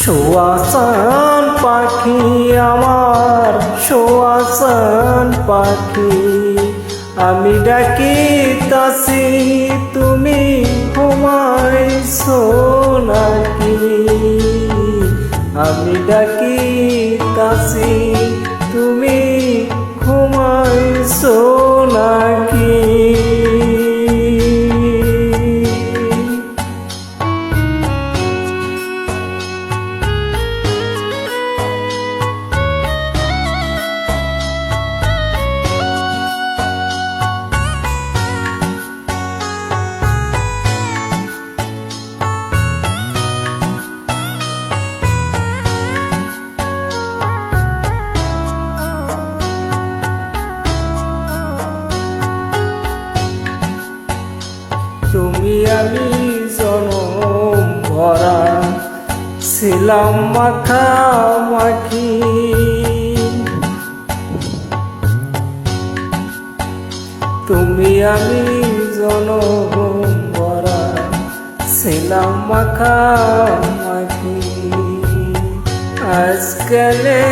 শোয়াসান পাখি আমার শোয়াসান পাখি, আমি ডাকিতাছি তুমি ঘুমাইছো নাকি? আমি ডাকিতাছি তুমি ঘুমাইছো নাকি? তুমি আমি জনম ভরা ছিলাম মাখামাখি, তুমি আমি জনম ভরা ছিলাম মাখামাখি। আজকালে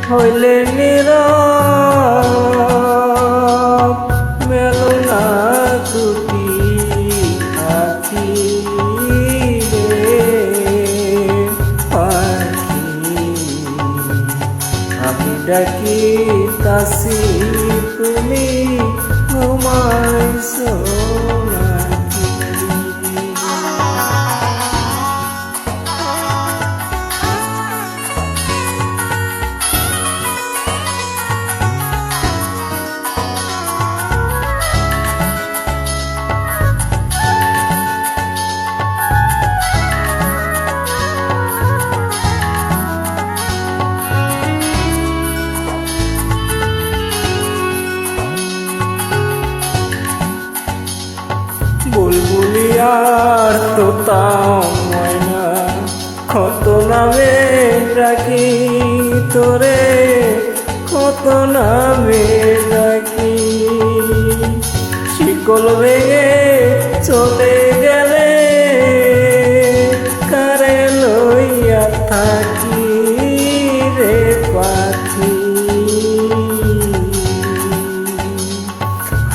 হইলে নীরব মেলো না দুটি আখি রে পাখি, আমি ডাকিতাছি তুমি ঘুমাইছো নাকি? বুলবুলি আর তোতা ময়না কত নামে ডাকি তোরে, কত নামে ডাকি। শিকল ভেঙে চলে গেলে কারে লইয়া থাকি রে পাখি,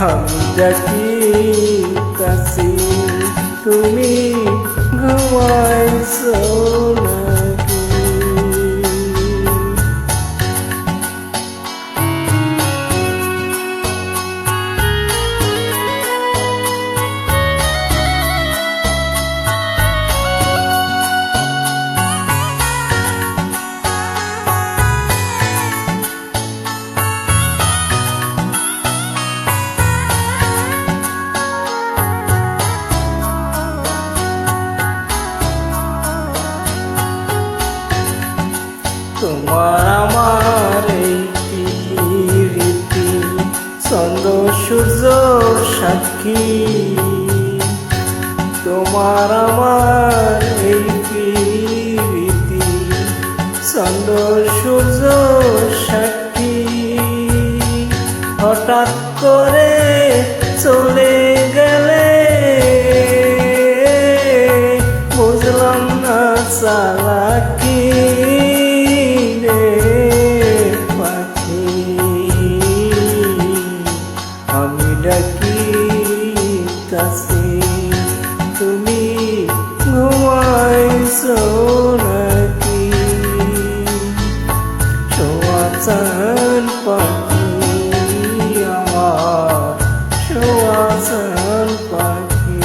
আমি ডাকিতাছি তুমি ঘুমাইছো নাকি? তোমার আমার এই রীতি চন্দ্র সূর্য সাক্ষী, তোমার আমার এই রীতি চন্দ্র সূর্য সাক্ষী। হঠাৎ করে চলে গেলে বুঝলাম না চালাকি রে পাখি, আমি ডাকিতাছি তুমি ঘুমাইছো নাকি? শোয়াসান পাখি আমার শোয়াসান পাখি,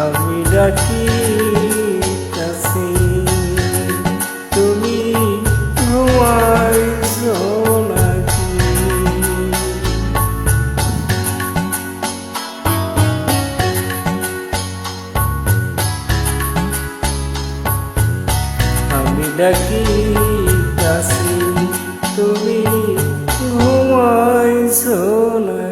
আমি ডাকিতাছি তুমি ঘুমাইছো নাকি? আমি ডাকিতাছি তুমি ঘুমাইছো নাকি?